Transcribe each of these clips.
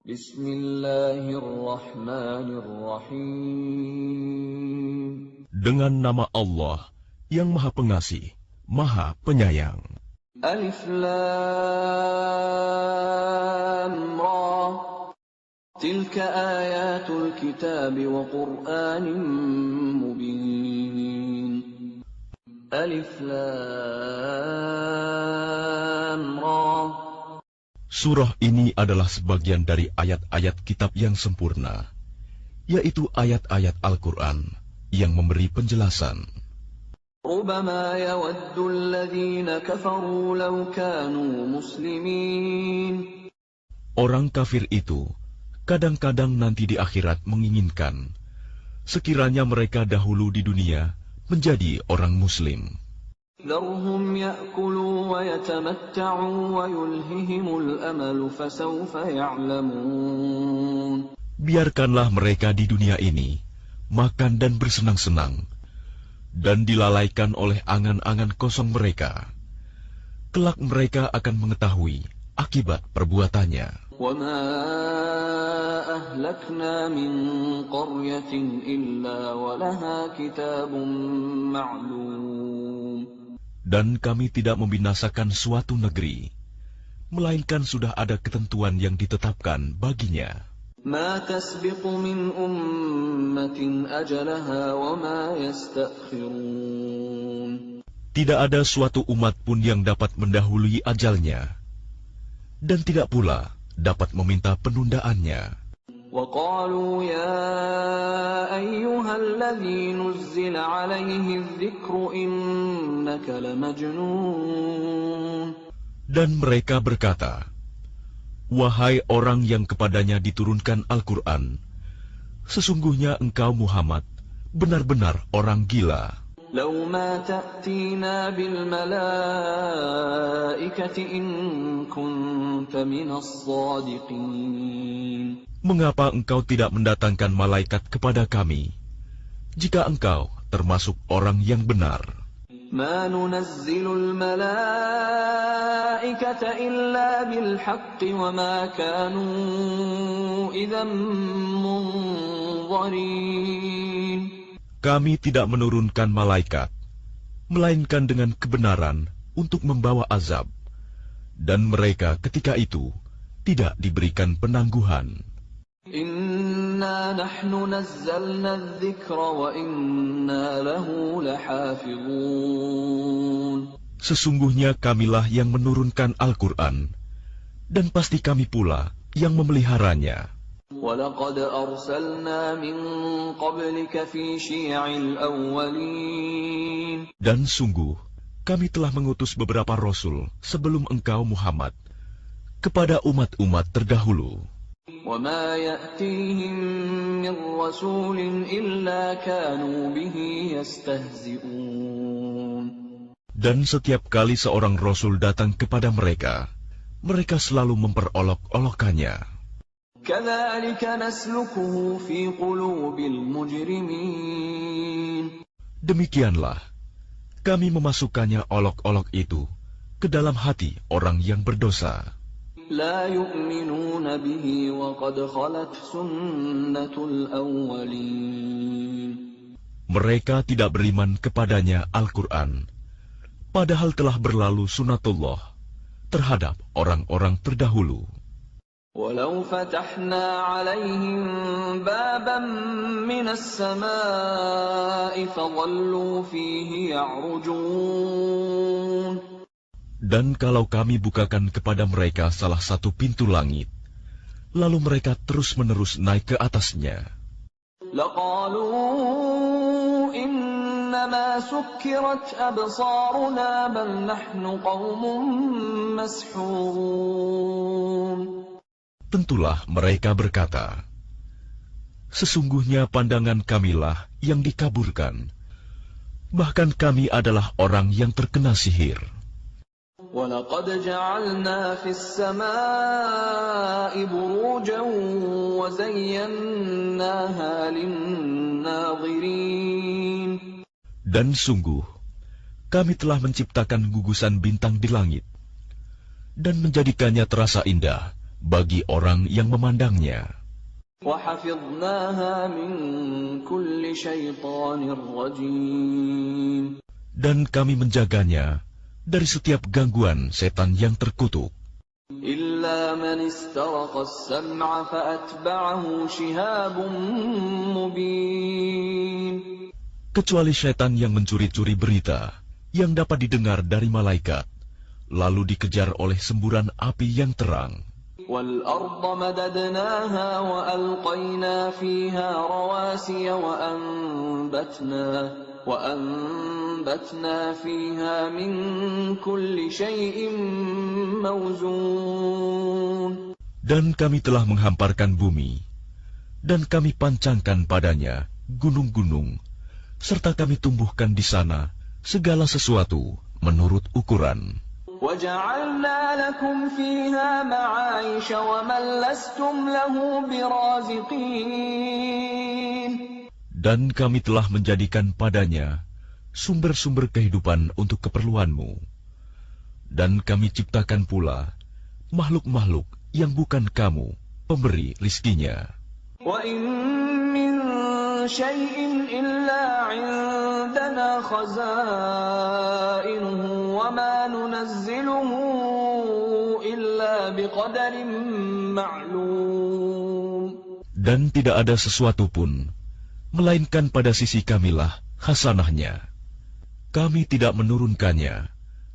Bismillahirrahmanirrahim. Dengan nama Allah yang Maha Pengasih, Maha Penyayang. Alif Lam Ra. Tilka ayatul kitab wa Qur'anin mubin. Alif Lam Ra. Surah ini adalah sebagian dari ayat-ayat kitab yang sempurna, yaitu ayat-ayat Al-Quran yang memberi penjelasan. ربما يود الذين كفروا لو كانوا مسلمين. Orang kafir itu kadang-kadang nanti di akhirat menginginkan sekiranya mereka dahulu di dunia menjadi orang muslim. ذرهم يأكلوا ويتمتعوا ويلههم الأمل فسوف يعلمون. Biarkanlah mereka di dunia ini makan dan bersenang-senang, dan dilalaikan oleh angan-angan kosong mereka. Kelak mereka akan mengetahui akibat perbuatannya. وَمَا أَهْلَكْنَا مِنْ قَرْيَةٍ إِلَّا وَلَهَا كِتَابٌ مَعْلُومٌ. Dan kami tidak membinasakan suatu negeri, melainkan sudah ada ketentuan yang ditetapkan baginya. ما تسبق من أمة أجلها وما يستأخرون. Tidak ada suatu umat pun yang dapat mendahului ajalnya, dan tidak pula dapat meminta penundaannya. وقالوا يا أيها الذي نزل عليه الذكر إنك لمجنون. Dan mereka berkata, wahai orang yang kepadanya diturunkan Al-Quran, sesungguhnya engkau Muhammad benar-benar orang gila. لو ما تأتينا بالملائكة إن كنت من الصادقين. Mengapa engkau tidak mendatangkan malaikat kepada kami, jika engkau termasuk orang yang benar? ما ننزل الملائكة إلا بالحق وما كانوا إذا منظرين. Kami tidak menurunkan malaikat, melainkan dengan kebenaran untuk membawa azab, dan mereka ketika itu tidak diberikan penangguhan. Inna nahnu nazzalna adh-dhikra wa inna lahu lahafizun. Sesungguhnya kamilah yang menurunkan Al-Quran, dan pasti kami pula yang memeliharanya. وَلَقَدْ أَرْسَلْنَا مِنْ قَبْلِكَ فِي شِيَعِ الْأَوَّلِينَ. Dan sungguh, kami telah mengutus beberapa rasul sebelum engkau Muhammad kepada umat-umat terdahulu. وَمَا يَأْتِيهِمْ مِنْ رَسُولٍ إِلَّا كَانُوا بِهِ يَسْتَهْزِئُونَ. Dan setiap kali seorang rasul datang kepada mereka, mereka selalu memperolok-olokkannya. كَذَلِكَ نَسْلُكُهُ فِي قُلُوبِ الْمُجْرِمِينَ. Demikianlah, kami memasukkannya olok-olok itu ke dalam hati orang yang berdosa. لا يؤمنون به وقد خلت سنة الأولين. Mereka tidak beriman kepadanya Al-Quran, padahal telah berlalu sunatullah terhadap orang-orang terdahulu. ولو فتحنا عليهم بابا من السماء فظلوا فيه يعرجون. Dan kalau kami bukakan kepada mereka salah satu pintu langit, lalu mereka terus-menerus naik ke atasnya, لقالوا إنما سكرت أبصارنا بل نحن قوم مسحورون. tentulah mereka berkata, sesungguhnya pandangan kamilah yang dikaburkan, bahkan kami adalah orang yang terkena sihir. وَلَقَدْ جَعَلْنَا فِي السَّمَاءِ بُرُوجًا وَزَيَّنَّاهَا لِلنَّاظِرِينَ. Dan sungguh, kami telah menciptakan gugusan bintang di langit, dan menjadikannya terasa indah bagi orang yang memandangnya. وَحَفِظْنَاهَا مِنْ كُلِّ شَيْطَانٍ رَجِيمٍ. Dan kami menjaganya dari setiap gangguan setan yang terkutuk. إِلَّا مَنِ اسْتَرَقَ السَّمْعَ فَأَتْبَعَهُ شِهَابٌ مُبِينٌ. Kecuali setan yang mencuri-curi berita yang dapat didengar dari malaikat, lalu dikejar oleh semburan api yang terang. وَالْأَرْضَ مَدَدْنَاهَا وَأَلْقَيْنَا فِيهَا رَوَاسِيَ وَأَنبَتْنَا فِيهَا مِنْ كُلِّ شَيْءٍ مَوْزُونٍ. Dan kami telah menghamparkan bumi, dan kami pancangkan padanya gunung-gunung, serta kami tumbuhkan di sana segala sesuatu menurut ukuran. وَجَعَلْنَا لَكُمْ فِيهَا مَعَايِشَ وَمَنْ لَسْتُمْ لَهُ بِرَازِقِينَ. Dan kami telah menjadikan padanya sumber-sumber kehidupan untuk keperluanmu. Dan kami ciptakan pula makhluk-makhluk yang bukan kamu pemberi rizkinya. وَإِن مِّن شَيْءٍ إِلَّا عِندَنَا خَزَائِنُهُ وَمَا نُنَزِّلُهُ إِلَّا بِقَدَرٍ مَّعْلُومٍ. Dan tidak ada sesuatu pun, melainkan pada sisi kamilah hasanahnya. Kami tidak menurunkannya,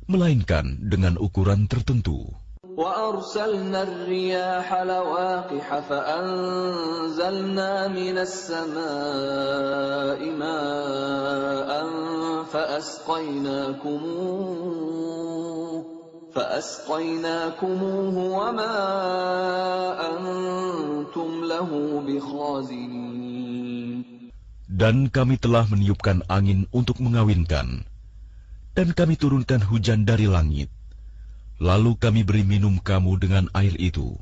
melainkan dengan ukuran tertentu. وَأَرْسَلْنَا الرِّيَاحَ لَوَاقِحَ فَأَنزَلْنَا مِنَ السَّمَاءِ مَاءً فَأَسْقَيْنَاكُمُوهُ وَمَا أَنْتُمْ لَهُ بِخَازِنِينَ. Dan kami telah meniupkan angin untuk mengawinkan, dan kami turunkan hujan dari langit. Lalu kami beri minum kamu dengan air itu,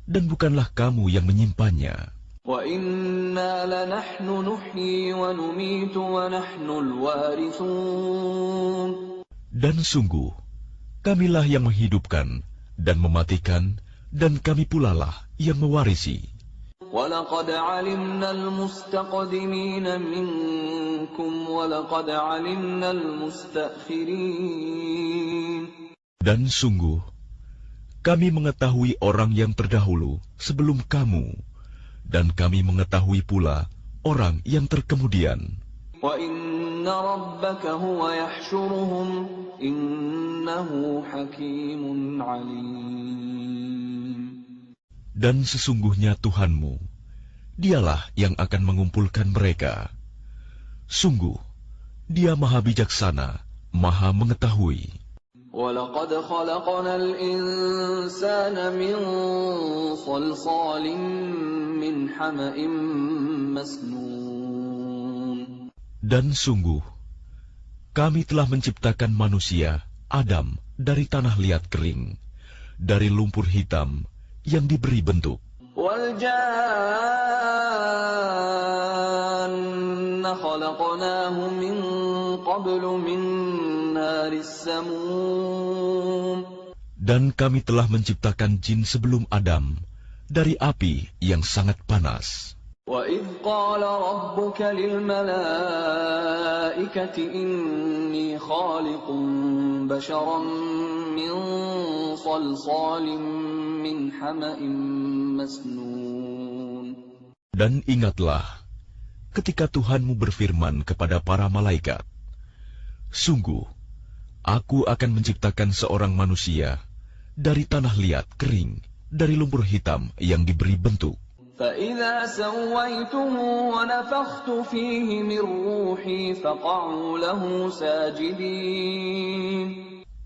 dan bukanlah kamu yang menyimpannya. وَإِنَّا لَنَحْنُ نُحْيِي وَنُمِيتُ وَنَحْنُ الْوَارِثُونَ. Dan sungguh, kamilah yang menghidupkan dan mematikan, dan kami pula lah yang mewarisi. وَلَقَدْ عَلِمْنَا الْمُسْتَقْدِمِينَ مِنكُمْ وَلَقَدْ عَلِمْنَا الْمُسْتَأْخِرِينَ. Dan sungguh, kami mengetahui orang yang terdahulu sebelum kamu, dan kami mengetahui pula orang yang terkemudian. وَإِنَّ رَبَّكَ هُوَ يَحْشُرُهُمْ إِنَّهُ حَكِيمٌ عَلِيمٌ. Dan sesungguhnya Tuhanmu, dialah yang akan mengumpulkan mereka. Sungguh, Dia Maha Bijaksana, Maha Mengetahui. وَلَقَدْ خَلَقْنَا الْإِنسَانَ مِنْ صَلْصَالٍ مِّنْ حَمَإٍ مَّسْنُونٍ. Dan sungguh, kami telah menciptakan manusia, Adam, dari tanah liat kering, dari lumpur hitam yang diberi bentuk. وَالْجَانَّ خَلَقْنَاهُ مِنْ قَبْلُ مِنْ نَارِ السَّمُومِ. Dan kami telah menciptakan jin sebelum Adam dari api yang sangat panas. وَإِذْ قَالَ رَبُّكَ لِلْمَلَائِكَةِ إِنِّي خَالِقٌ بَشَرًا مِّن صَلْصَالٍ مِّنْ حَمَإٍ مَّسْنُونٍ. Dan ingatlah ketika Tuhanmu berfirman kepada para malaikat, sungguh, aku akan menciptakan seorang manusia dari tanah liat kering, dari lumpur hitam yang diberi bentuk. فَإِذَا سَوَّيْتُهُ وَنَفَخْتُ فِيهِ مِنْ رُوحِي فَقَعُوا لَهُ سَاجِدِينَ.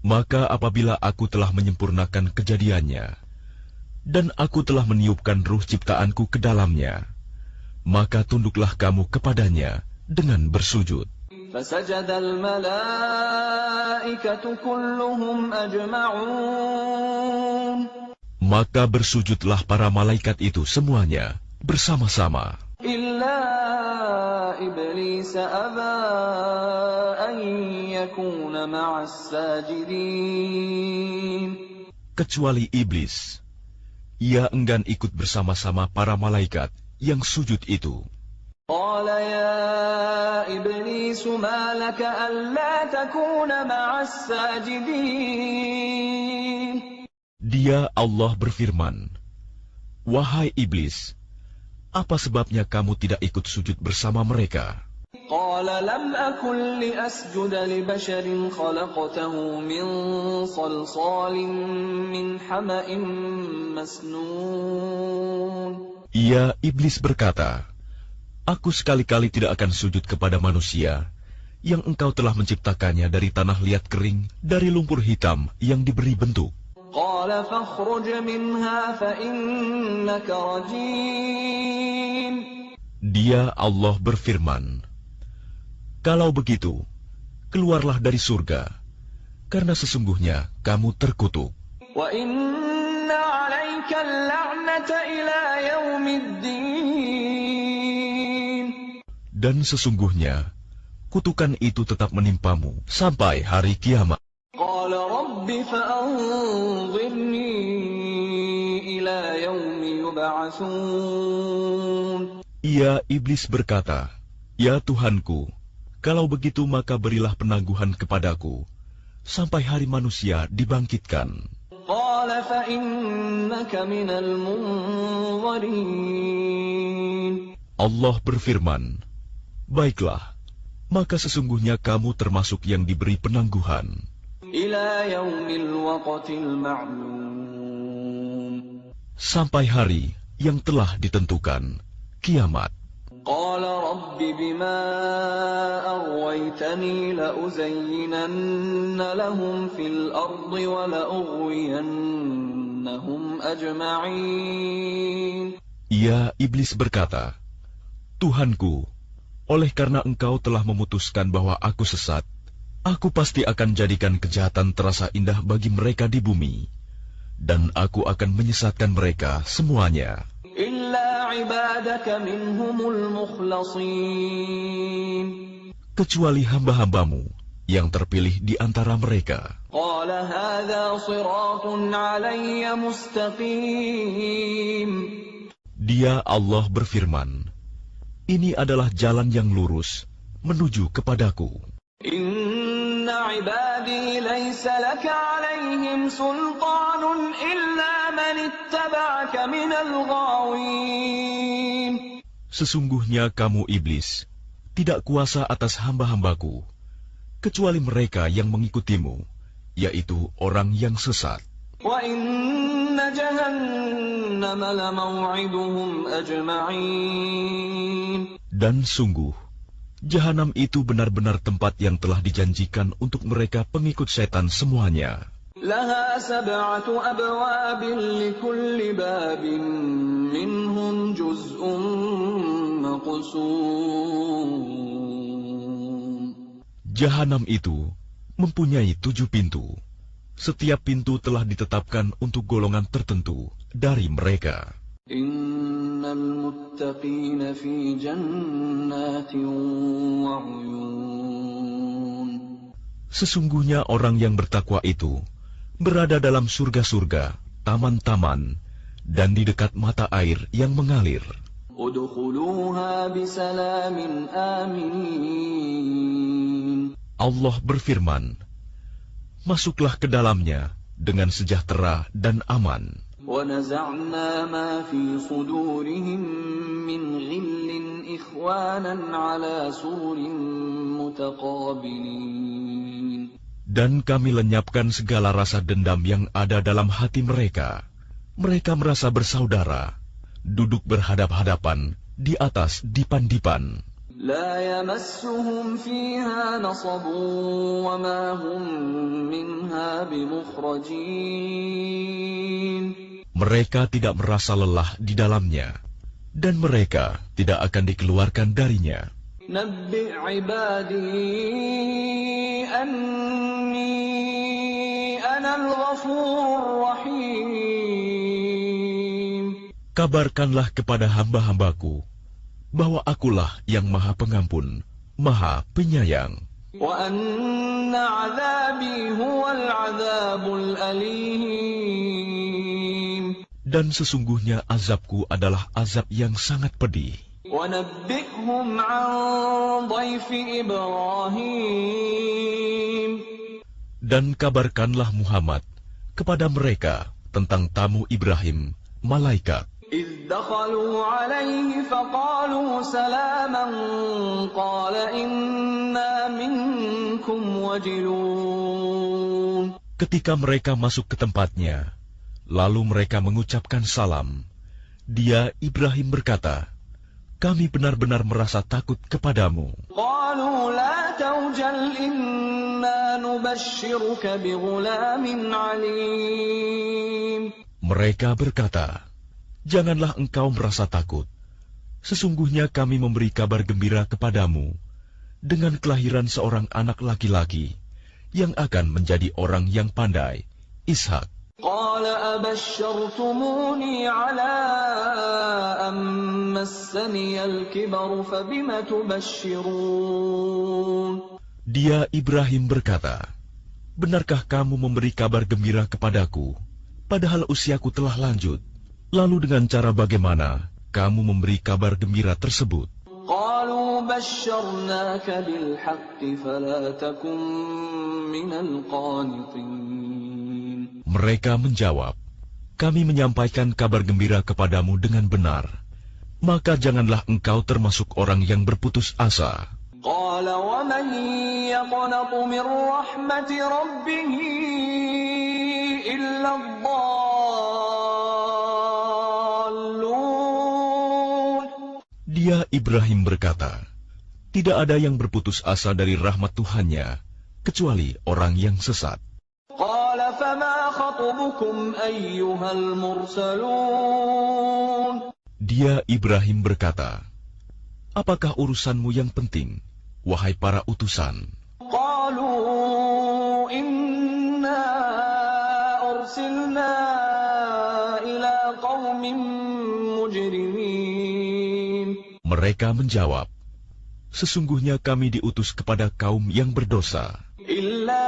Maka apabila aku telah menyempurnakan kejadiannya, dan aku telah meniupkan ruh ciptaanku ke dalamnya, maka tunduklah kamu kepadanya dengan bersujud. فَسَجَدَ الْمَلَائِكَةُ كُلُّهُمْ أَجْمَعُونَ. Maka bersujudlah para malaikat itu semuanya bersama-sama. إِلَّا إِبْلِيسَ أَبَى أَن يَكُونَ مَعَ السَّاجِدِينَ. Kecuali iblis, Ia enggan ikut bersama-sama para malaikat yang sujud itu. قال يا إبليس ما لك ألا تكون مع الساجدين. Dia Allah berfirman, "Wahai iblis, apa sebabnya kamu tidak ikut sujud bersama mereka?" قال لم أكن لأسجد لبشر خلقته من صلصال من حمأ مسنون. Ia iblis berkata, "Aku sekali-kali tidak akan sujud kepada manusia yang engkau telah menciptakannya dari tanah liat kering, dari lumpur hitam yang diberi bentuk." قال فاخرج منها فإنك رجيم. Dia Allah berfirman, "Kalau begitu, keluarlah dari surga, karena sesungguhnya kamu terkutuk. وإن عليك اللعنة إلى يوم الدين. Dan sesungguhnya, kutukan itu tetap menimpamu sampai hari kiamat." قال رب فأنظرني إلى يوم يبعثون. Ia iblis berkata, "Ya Tuhanku, kalau begitu maka berilah penangguhan kepadaku sampai hari manusia dibangkitkan." قال فإنك من المنظرين. Allah berfirman, "Baiklah, maka sesungguhnya kamu termasuk yang diberi penangguhan إلى يوم الوقت المعلوم. sampai hari yang telah ditentukan, kiamat." قال رب بما أغويتني لأزينن لهم في الأرض ولأغوينهم أجمعين. Ia iblis berkata, "Tuhanku, oleh karena engkau telah memutuskan bahwa aku sesat, aku pasti akan jadikan kejahatan terasa indah bagi mereka di bumi, dan aku akan menyesatkan mereka semuanya, إلا عبادك منهم المخلصين. kecuali hamba-hambamu yang terpilih di antara mereka." قال هذا صراط علي مستقيم. Dia Allah berfirman, "Ini adalah jalan yang lurus menuju kepadaku. إن عبادي ليس لك عليهم سلطان إلا من اتبعك من الغاوين. Sesungguhnya kamu iblis tidak kuasa atas hamba-hambaku, kecuali mereka yang mengikutimu, yaitu orang yang sesat. وإن جهنم لموعدهم أجمعين. Dan sungguh, Jahanam itu benar-benar tempat yang telah dijanjikan untuk mereka pengikut setan semuanya. لها 7 أبواب لكل باب منهم جزء مقسوم. Jahanam itu mempunyai 7 pintu. Setiap pintu telah ditetapkan untuk golongan tertentu dari mereka. إن المتقين في جنات وعيون. Sesungguhnya orang yang bertakwa itu berada dalam surga-surga, taman-taman, dan di dekat mata air yang mengalir. ادخلوها بسلام آمنين. Allah berfirman, "Masuklah ke dalamnya dengan sejahtera dan aman." ونزعنا ما في صدورهم من غل إخوانا على سرر متقابلين. Dan kami lenyapkan segala rasa dendam yang ada dalam hati mereka. Mereka merasa bersaudara, duduk berhadap-hadapan di atas dipan-dipan. لا يمسهم فيها نصب وما هم منها بمخرجين. Mereka tidak merasa lelah di dalamnya, dan mereka tidak akan dikeluarkan darinya. نبئ عبادي أني أنا الغفور الرحيم. Kabarkanlah kepada hamba-hambaku bahwa akulah yang Maha Pengampun, Maha Penyayang. وأن عذابي هو العذاب الأليم. Dan sesungguhnya azabku adalah azab yang sangat pedih. وَنَبِّئْهُمْ عَنْ ضَيْفِ إِبْرَاهِيمَ Dan kabarkanlah Muhammad kepada mereka tentang tamu Ibrahim, malaikat. إِذْ دَخَلُوا عَلَيْهِ فَقَالُوا سَلَامًا قَالَ إِنَّا مِنْكُمْ وَجِلُونَ Ketika mereka masuk ke tempatnya, lalu mereka mengucapkan salam. Dia, Ibrahim, berkata, "Kami benar-benar merasa takut kepadamu." قَالُوا لَا تَوْجَلْ إِنَّا نُبَشِّرُكَ بِغُلَامٍ عَلِيمٍ Mereka berkata, "Janganlah engkau merasa takut. Sesungguhnya kami memberi kabar gembira kepadamu dengan kelahiran seorang anak laki-laki yang akan menjadi orang yang pandai, Ishak." قال أبشرتموني على أن مسني الكبر فبم تبشرون Dia, Ibrahim, berkata, "Benarkah kamu memberi kabar gembira kepadaku, padahal usiaku telah lanjut? Lalu dengan cara bagaimana kamu memberi kabar gembira tersebut?" قالوا بشرناك بالحق فلا تكن من القانطين Mereka menjawab, "Kami menyampaikan kabar gembira kepadamu dengan benar, maka janganlah engkau termasuk orang yang berputus asa." قال ومن يقنط من رحمة ربه إلا الضالون Dia, Ibrahim, berkata, "Tidak ada yang berputus asa dari rahmat Tuhannya, kecuali orang yang sesat." قال فما خطبكم أيها المرسلون Dia, Ibrahim, berkata, "Apakah urusanmu yang penting, wahai para utusan?" قالوا إنا أرسلنا إلى قوم مجرمين Mereka menjawab, "Sesungguhnya kami diutus kepada kaum yang berdosa. إلا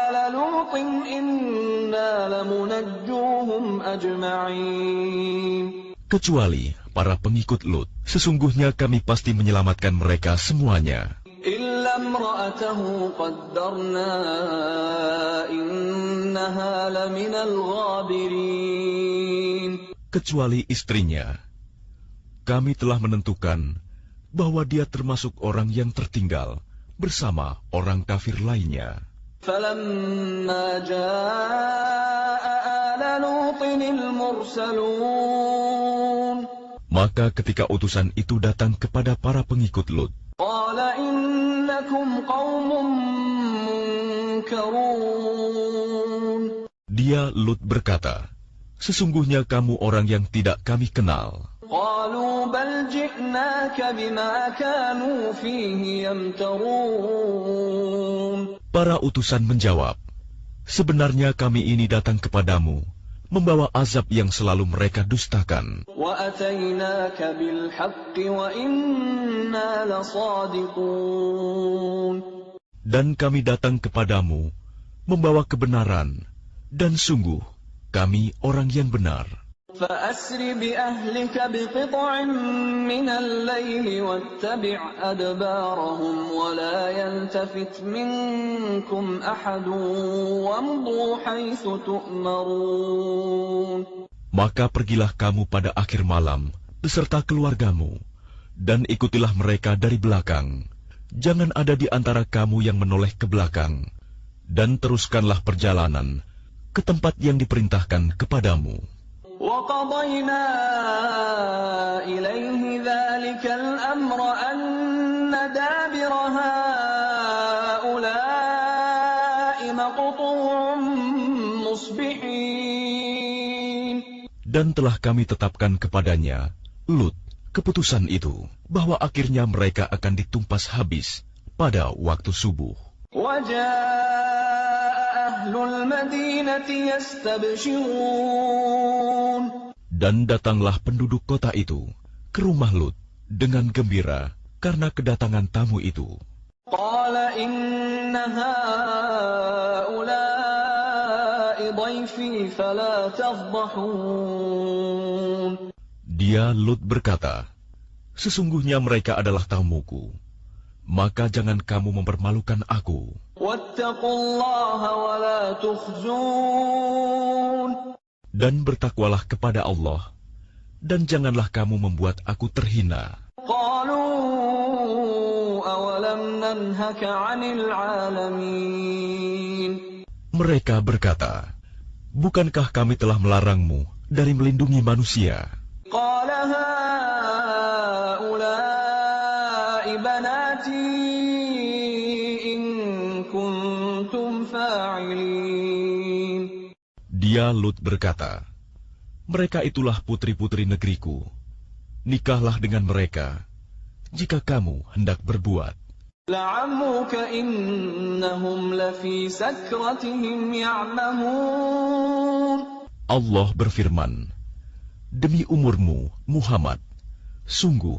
آل لوط إنا لمنجوهم أجمعين Kecuali para pengikut Lut, sesungguhnya kami pasti menyelamatkan mereka semuanya. إلا امرأته قدرنا إنها لمن الغابرين Kecuali istrinya, kami telah menentukan bahwa dia termasuk orang yang tertinggal bersama orang kafir lainnya. فلما جاء آل لوط المرسلون Maka ketika utusan itu datang kepada para pengikut Lut, قال إنكم قوم منكرون dia, Lut, berkata, "Sesungguhnya kamu orang yang tidak kami kenal." قالوا بل جئناك بما كانوا فيه يمترون Para utusan menjawab, "Sebenarnya kami ini datang kepadamu membawa azab yang selalu mereka dustakan. وأتيناك بالحق وإنا لصادقون Dan kami datang kepadamu membawa kebenaran, dan sungguh kami orang yang benar. فأسر بأهلك بقطع من الليل واتبع أدبارهم ولا يلتفت منكم أحد وامضوا حيث تؤمرون Maka pergilah kamu pada akhir malam beserta keluargamu, dan ikutilah mereka dari belakang. Jangan ada di antara kamu yang menoleh ke belakang, dan teruskanlah perjalanan ke tempat yang diperintahkan kepadamu. وقضينا إليه ذلك الأمر أن دابر هؤلاء مقطوع مصبحين Dan telah kami tetapkan kepadanya, Lut, keputusan itu, bahwa akhirnya mereka akan ditumpas habis pada waktu subuh. وجاء أهل المدينة يستبشرون Dan datanglah penduduk kota itu ke rumah Lut dengan gembira karena kedatangan tamu itu. قال إن هؤلاء ضيفي فلا تفضحون. Dia Lut berkata, sesungguhnya mereka adalah tamuku, maka jangan kamu mempermalukan aku. واتقوا الله ولا تخزون. Dan bertakwalah kepada Allah, dan janganlah kamu membuat aku terhina. قالوا أولم ننهك عن العالمين. Mereka berkata, bukankah kami telah melarangmu dari melindungi manusia? قال هؤلاء بناتي إن كنتم فاعلين. Dia Lut berkata, mereka itulah putri-putri negeriku. Nikahlah dengan mereka, jika kamu hendak berbuat. لعمرك إنهم لفي سكرتهم يعمهون. Allah berfirman, demi umurmu, Muhammad, sungguh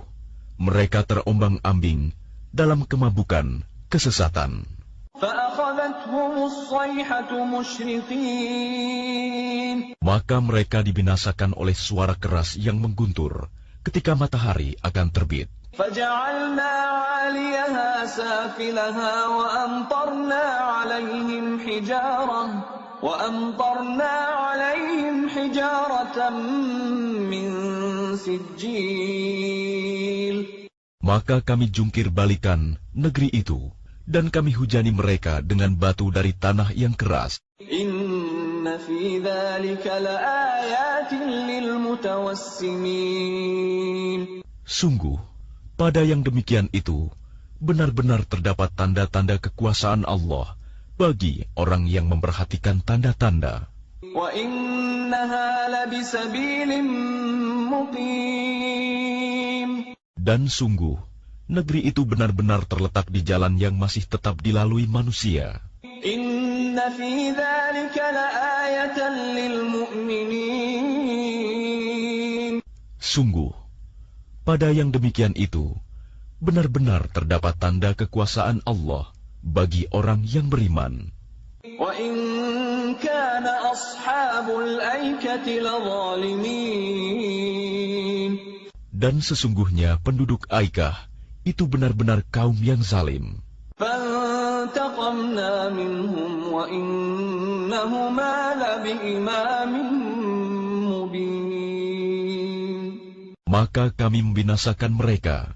mereka terombang-ambing dalam kemabukan kesesatan. فأخذتهم الصيحة مشرقين. Maka mereka dibinasakan oleh suara keras yang mengguntur ketika matahari akan terbit. فجعلنا عاليها سافلها وأمطرنا عليهم حجارة من سجيل. Maka kami jungkir balikan negeri itu, dan kami hujani mereka dengan batu dari tanah yang keras. Inna fi dzalika laayatin lilmutawassimin. Sungguh, pada yang demikian itu, benar-benar terdapat tanda-tanda kekuasaan Allah bagi orang yang memperhatikan tanda-tanda. Wa innaha labisabilin muqim. Dan sungguh, negeri itu benar-benar terletak di jalan yang masih tetap dilalui manusia. Inna fi dzalika laayatan lilmu'minin. Sungguh, pada yang demikian itu, benar-benar terdapat tanda kekuasaan Allah bagi orang yang beriman. Wa in kana ashabul aikati ladzalimin. Dan sesungguhnya penduduk Aikah itu benar-benar kaum yang zalim. فانتقمنا منهم وإنهما لبإمام مبين. Maka kami membinasakan mereka,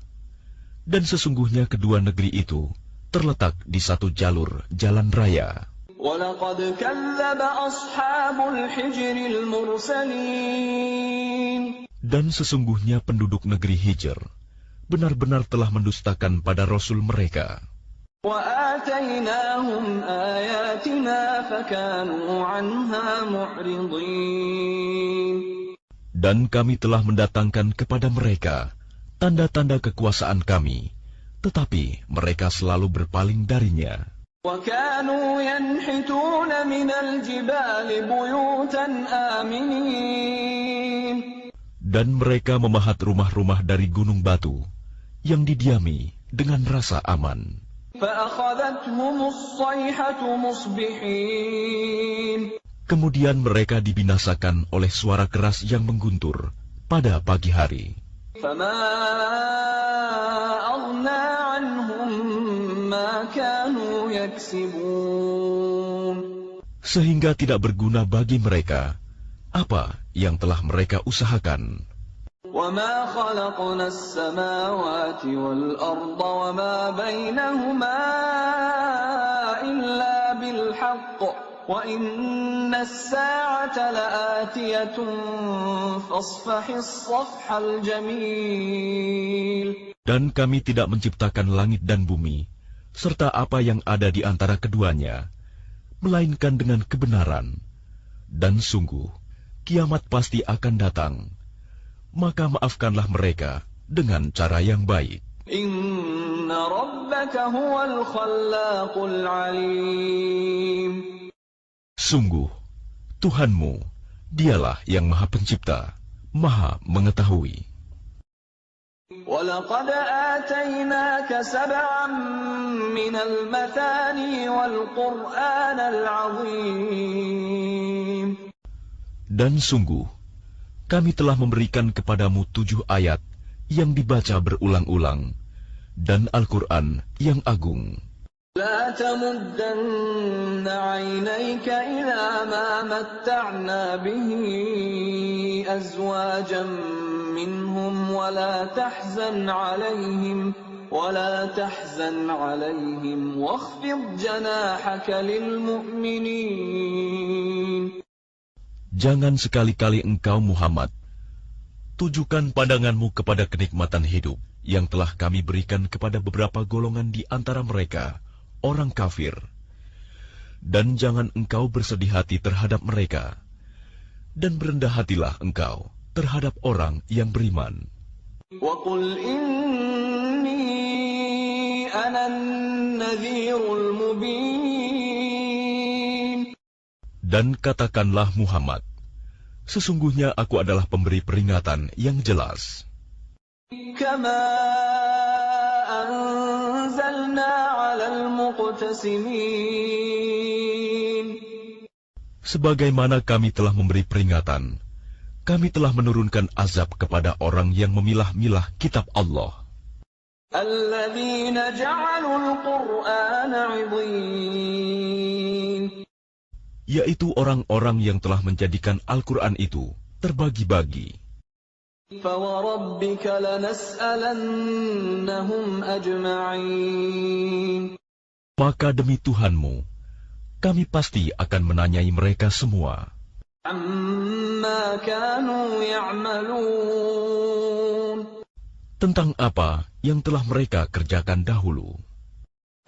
dan sesungguhnya kedua negeri itu terletak di satu jalur jalan raya. وَلَقَدْ كَذَّبَ أَصْحَابُ الْحِجْرِ الْمُرْسَلِينَ. Dan sesungguhnya penduduk negeri Hijr benar-benar telah mendustakan pada Rasul mereka. وَآتَيْنَاهُمْ آيَاتِنَا فَكَانُوا عَنْهَا مُعْرِضِينَ. Dan kami telah mendatangkan kepada mereka tanda-tanda kekuasaan kami, tetapi mereka selalu berpaling darinya. وَكَانُوا يَنْحِتُونَ مِنَ الْجِبَالِ بُيُوتًا آمِنِينَ. Dan mereka memahat rumah-rumah dari gunung batu yang didiami dengan rasa aman. فَأَخَذَتْهُمُ الصَّيْحَةُ مُصْبِحِينَ. Kemudian mereka dibinasakan oleh suara keras yang mengguntur pada pagi hari. فَمَا أَغْنَى عَنْهُمْ مَا كَانُوا يَكْسِبُونَ. Sehingga tidak berguna bagi mereka apa yang telah mereka usahakan. وَمَا خَلَقْنَا السَّمَاوَاتِ وَالْأَرْضَ وَمَا بَيْنَهُمَا إِلَّا بِالْحَقِّ وَإِنَّ السَّاعَةَ لَآتِيَةٌ فَاصْفَحِ الصَّفْحَ الْجَمِيلَ. Dan kami tidak menciptakan langit dan bumi, serta apa yang ada di antara keduanya, melainkan dengan kebenaran. Dan sungguh, kiamat pasti akan datang. Maka maafkanlah mereka dengan cara yang baik. Inna rabbaka huwal khallaqul alim. Sungguh, Tuhanmu, dialah yang Maha Pencipta, Maha Mengetahui. وَلَقَدْ آتَيْنَاكَ سَبْعًا مِنَ الْمَثَانِي وَالْقُرْآنَ الْعَظِيمَ. Dan sungguh, kami telah memberikan kepadamu 7 ayat yang dibaca berulang-ulang, dan Al-Quran yang agung. لا تمدن عينيك إلى ما متعنا به أزواجا منهم ولا تحزن عليهم واخفض جناحك للمؤمنين. Jangan sekali-kali engkau Muhammad tujukan pandanganmu kepada kenikmatan hidup yang telah kami berikan kepada beberapa golongan di antara mereka, orang kafir. Dan jangan engkau bersedih hati terhadap mereka, dan berendah hatilah engkau terhadap orang yang beriman. وَقُلْ إِنِّي أَنَا النَّذِيرُ الْمُبِينُ. Dan katakanlah Muhammad, sesungguhnya aku adalah pemberi peringatan yang jelas. كَمَا أَنزَلْنَا عَلَى الْمُقْتَسِمِينَ. Sebagaimana kami telah memberi peringatan, kami telah menurunkan azab kepada orang yang memilah-milah kitab Allah. الَّذِينَ جَعَلُوا الْقُرْآنَ عِضِينَ. Yaitu orang-orang yang telah menjadikan Al-Quran itu terbagi-bagi. فَوَرَبِّكَ لَنَسْأَلَنَّهُمْ أَجْمَعِينَ. Maka demi Tuhanmu, kami pasti akan menanyai mereka semua. عَمَّا كَانُوا يَعْمَلُونَ. Tentang apa yang telah mereka kerjakan dahulu.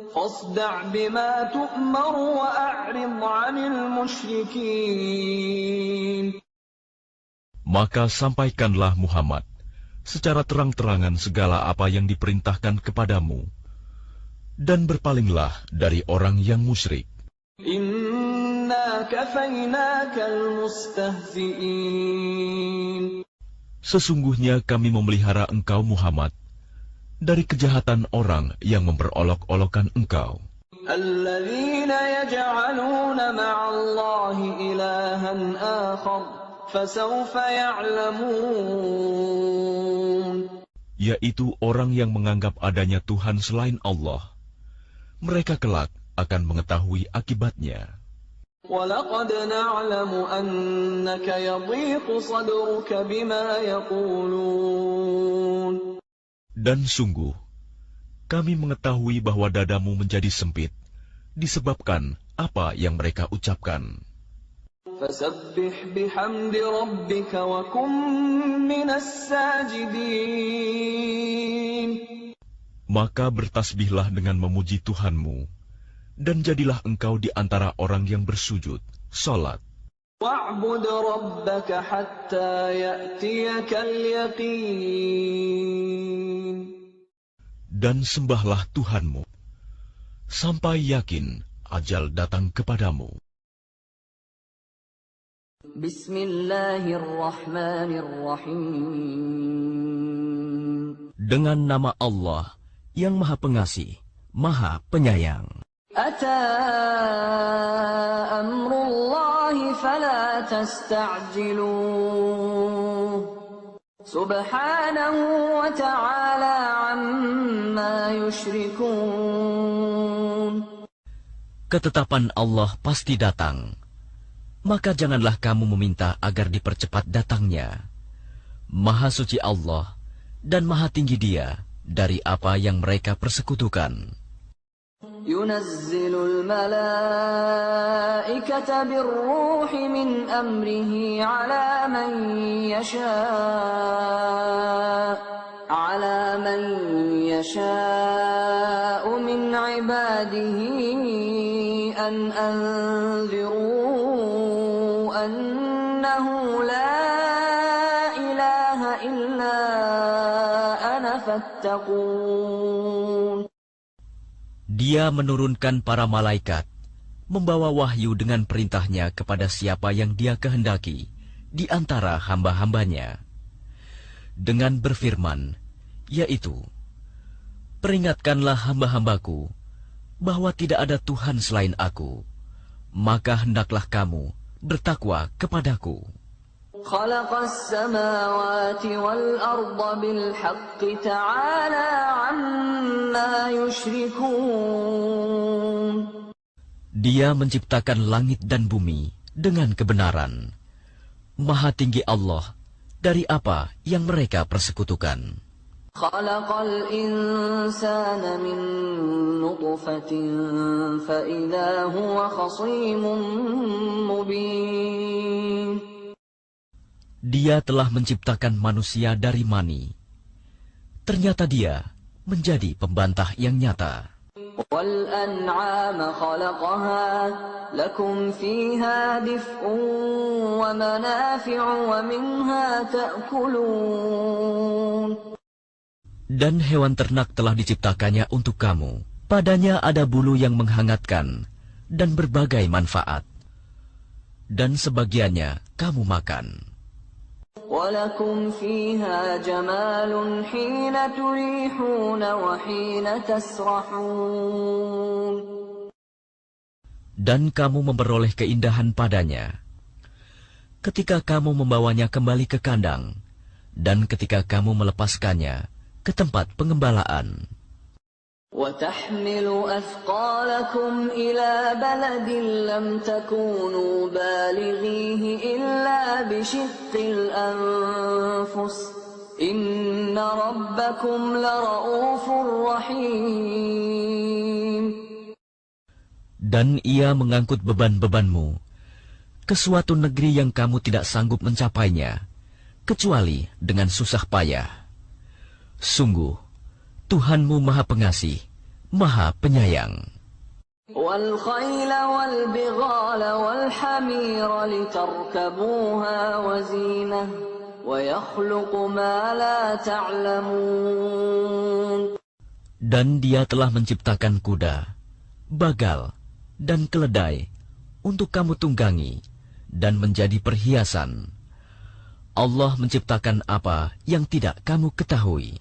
فَاصْدَعْ بِمَا تُؤْمَرُ وَأَعْرِضْ عَنِ الْمُشْرِكِينَ. Maka sampaikanlah Muhammad secara terang-terangan segala apa yang diperintahkan kepadamu, dan berpalinglah dari orang yang musyrik. إِنَّا كَفَيْنَاكَ الْمُسْتَهْزِئِينَ. Sesungguhnya kami memelihara engkau Muhammad dari kejahatan orang yang memperolok-olokkan engkau. الَّذِينَ يَجْعَلُونَ مَعَ اللَّهِ إِلَٰهًا آخَرَ فَسَوْفَ يَعْلَمُونَ. Yaitu orang yang menganggap adanya Tuhan selain Allah. Mereka kelak akan mengetahui akibatnya. وَلَقَدْ نَعْلَمُ أَنَّكَ يَضِيقُ صَدْرُكَ بِمَا يَقُولُونَ. Dan sungguh, kami mengetahui bahwa dadamu menjadi sempit, disebabkan apa yang mereka ucapkan. فَسَبِّحْ بِحَمْدِ رَبِّكَ وَكُن مِّنَ السَّاجِدِينَ. Maka bertasbihlah dengan memuji Tuhanmu, dan jadilah engkau di antara orang yang bersujud, salat. وَاعْبُدْ رَبَّكَ حَتَّى يَأْتِيَكَ الْيَقِينُ. Dan sembahlah Tuhanmu, sampai yakin ajal datang kepadamu. Bismillahirrahmanirrahim. Dengan nama Allah yang Maha Pengasih, Maha Penyayang. أتى أمر الله فلا تستعجلوه سبحانه وتعالى عما يشركون. Ketetapan Allah pasti datang, maka janganlah kamu meminta agar dipercepat datangnya. Maha suci Allah dan maha tinggi Dia dari apa yang mereka persekutukan. ينزل الملائكة بالروح من أمره على من يشاء من عباده أن أنذروا أنه لا إله إلا أنا فاتقون. Dia menurunkan para malaikat, membawa wahyu dengan perintahnya kepada siapa yang Dia kehendaki di antara hamba-hambanya, dengan berfirman, yaitu, peringatkanlah hamba-hambaku bahwa tidak ada Tuhan selain Aku, maka hendaklah kamu bertakwa kepadaku. خلق السماوات والأرض بالحق تعالى عما يشركون. Dia menciptakan langit dan bumi dengan kebenaran. Maha tinggi Allah dari apa yang mereka persekutukan. خلق الإنسان من نطفة فإذا هو خصيم مبين. Dia telah menciptakan manusia dari mani. Ternyata dia menjadi pembantah yang nyata. وَالْأَنْعَامَ خَلَقَهَا لَكُمْ فِيهَا دِفْءٌ وَمَنَافِعُ وَمِنْهَا تَأْكُلُونَ. Dan hewan ternak telah diciptakannya untuk kamu. Padanya ada bulu yang menghangatkan dan berbagai manfaat. Dan sebagiannya kamu makan. وَلَكُمْ فِيهَا جَمَالٌ حِينَ تُرِيحُونَ وَحِينَ تَسْرَحُونَ. Dan kamu memperoleh keindahan padanya ketika kamu membawanya kembali ke kandang dan ketika kamu melepaskannya ke tempat pengembalaan. وَتَحْمِلُ أَثْقَالَكُمْ إِلَى بَلَدٍ لَمْ تَكُونُوا بَالِغِيهِ إِلَّا بِشِقِّ الْأَنفُسِ إِنَّ رَبَّكُمْ لَرَءُوفٌ رَحِيمٌ. Dan ia mengangkut beban-bebanmu ke suatu negeri yang kamu tidak sanggup mencapainya, kecuali dengan susah payah. Sungguh, Tuhanmu Maha Pengasih, Maha Penyayang. وَالْخَيْلَ وَالْبِغَالَ وَالْحَمِيرَ لِتَرْكَبُوهَا وَزِينَةً وَيَخْلُقُ مَا لَا تَعْلَمُونَ. Dan dia telah menciptakan kuda, bagal, dan keledai untuk kamu tunggangi dan menjadi perhiasan. Allah menciptakan apa yang tidak kamu ketahui.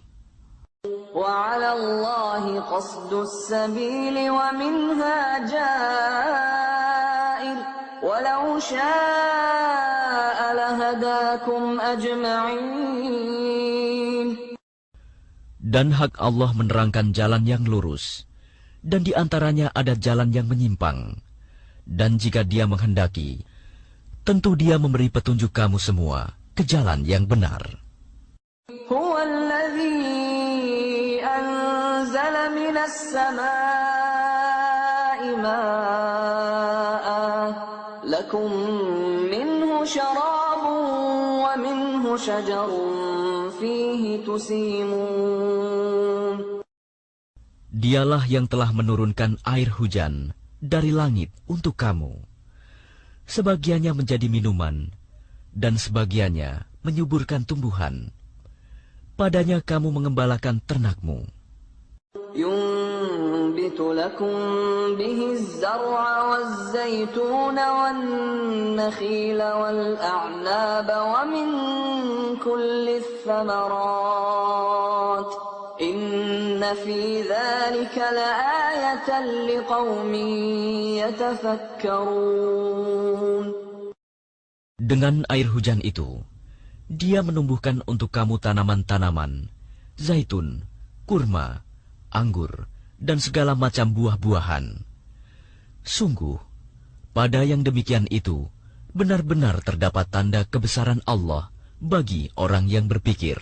وَعَلَى اللَّهِ قَصْدُ السَّبِيلِ وَمِنْهَا جَائِرٌ وَلَوْ شَاءَ لَهَدَاكُمْ أَجْمَعِينَ. Dan hak Allah menerangkan jalan yang lurus, dan di antaranya ada jalan yang menyimpang. Dan jika Dia menghendaki, tentu Dia memberi petunjuk kamu semua ke jalan yang benar. هُوَ الَّذِي أَنزَلَ مِنَ السَّمَاءِ مَاءً لَكُم مِّنْهُ شَرَابٌ وَمِنْهُ شَجَرٌ فِيهِ تُسِيمُونَ. Dialah yang telah menurunkan air hujan dari langit untuk kamu. Sebagiannya menjadi minuman, dan sebagiannya menyuburkan tumbuhan. Padanya kamu mengembalakan ternakmu. يُنبِتُ لَكُم بِهِ الزَّرْعَ وَالزَّيْتُونَ وَالنَّخِيلَ وَالْأَعْنَابَ وَمِن كُلِّ الثَّمَرَاتِ إِنَّ فِي ذَلِكَ لَآيَةً لِقَوْمٍ يَتَفَكَّرُونَ. Dengan air hujan itu, Dia menumbuhkan untuk kamu tanaman-tanaman, zaitun, kurma, anggur, dan segala macam buah-buahan. Sungguh, pada yang demikian itu, benar-benar terdapat tanda kebesaran Allah bagi orang yang berpikir.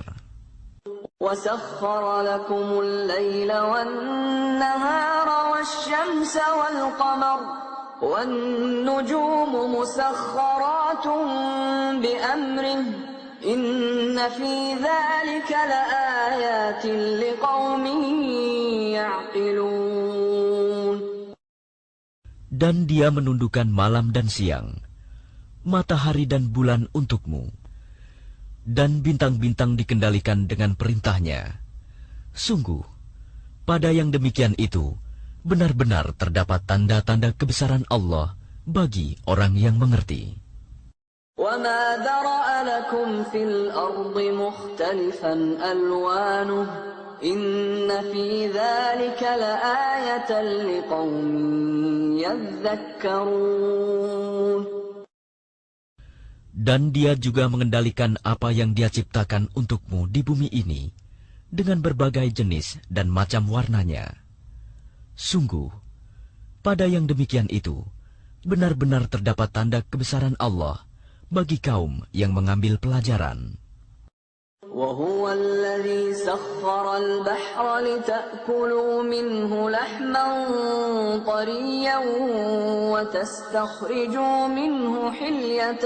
وَسَخَّرَ لَكُمُ اللَّيْلَ وَالنَّهَارَ وَالشَّمْسَ وَالْقَمَرَ وَالنُّجُومُ مُسَخَّرَاتٌ بِأَمْرِهِ إِنَّ فِي ذَلِكَ لَآيَاتٍ لِقَوْمٍ يَعْقِلُونَ. Dan Dia menundukkan malam dan siang, matahari dan bulan untukmu, dan bintang-bintang dikendalikan dengan perintahnya. Sungguh, pada yang demikian itu, benar-benar terdapat tanda-tanda kebesaran Allah bagi orang yang mengerti. وَمَا ذَرَأَ لَكُمْ فِي الْأَرْضِ مُخْتَلِفًا أَلْوَانُهُ إِنَّ فِي ذَلِكَ لَآيَةً لِقَوْمٍ يَذَّكَّرُونَ. Dan Dia juga mengendalikan apa yang Dia ciptakan untukmu di bumi ini dengan berbagai jenis dan macam warnanya. Sungguh, pada yang demikian itu, benar-benar terdapat tanda kebesaran Allah bagi kaum yang mengambil pelajaran. وهو الذي سخر البحر لتأكلوا منه لحما طريا وتستخرجوا منه حلية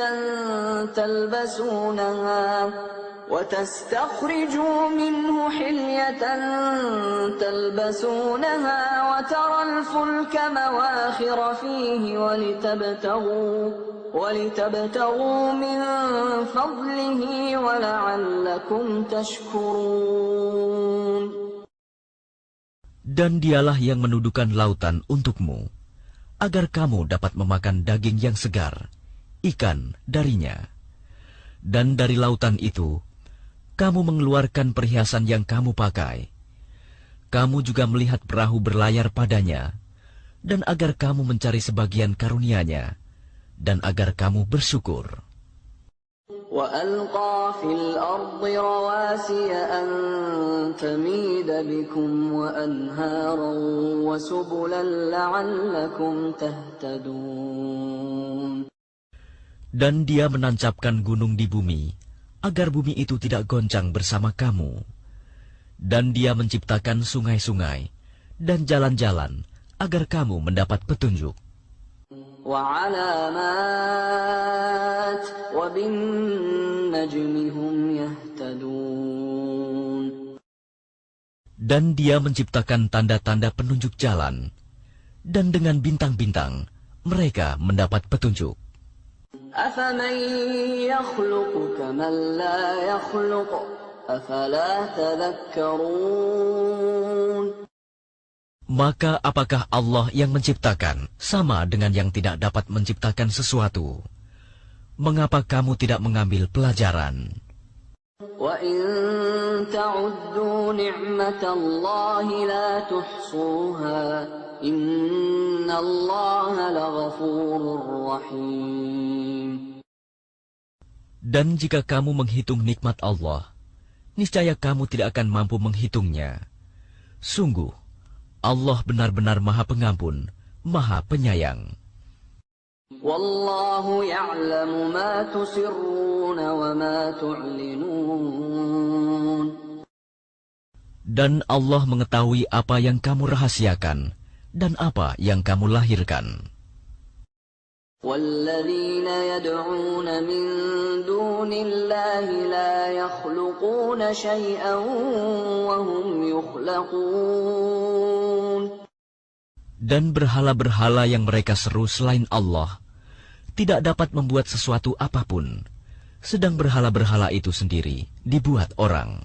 تلبسونها وترى الفلك مواخر فيه ولتبتغوا من فضله ولعلكم تشكرون. Dan Dialah yang menuduhkan lautan untukmu, agar kamu dapat memakan daging yang segar, ikan darinya. Dan dari lautan itu, kamu mengeluarkan perhiasan yang kamu pakai. Kamu juga melihat perahu berlayar padanya, dan agar kamu mencari sebagian karunia-Nya, dan agar kamu bersyukur. وَأَلْقَى فِي الْأَرْضِ رَوَاسِيَ أَن تَمِيدَ بِكُمْ وَأَنْهَارًا وَسُبُلًا لَعَلَّكُمْ تَهْتَدُونَ. Dan Dia menancapkan gunung di bumi, agar bumi itu tidak goncang bersama kamu. Dan Dia menciptakan sungai-sungai dan jalan-jalan, agar kamu mendapat petunjuk. وَعَلَامَاتٍ وَبِالنَّجْمِ هُمْ يَهْتَدُونَ. Dan Dia menciptakan tanda-tanda penunjuk jalan, dan dengan bintang-bintang mereka mendapat petunjuk. أَفَمَن يَخْلُقُ كَمَن لَّا يَخْلُقُ أَفَلَا تَذَكَّرُونَ. Maka apakah Allah yang menciptakan sama dengan yang tidak dapat menciptakan sesuatu? Mengapa kamu tidak mengambil pelajaran? وَإِن تَعُدُّوا نِعْمَةَ اللَّهِ لَا تُحْصُوهَا إِنَّ اللَّهَ لَغَفُورٌ رَّحِيمٌ. Dan jika kamu menghitung nikmat Allah, niscaya kamu tidak akan mampu menghitungnya. Sungguh, Allah benar-benar Maha Pengampun, Maha Penyayang. Wallahu ya'lamu ma tusirruna wa ma tu'linun. Dan Allah mengetahui apa yang kamu rahasiakan dan apa yang kamu lahirkan. وَالَّذِينَ يَدْعُونَ مِن دُونِ اللَّهِ لَا يَخْلُقُونَ شَيْئًا وَهُمْ يُخْلَقُونَ. Dan berhala-berhala yang mereka seru selain Allah tidak dapat membuat sesuatu apapun, sedang berhala-berhala itu sendiri dibuat orang.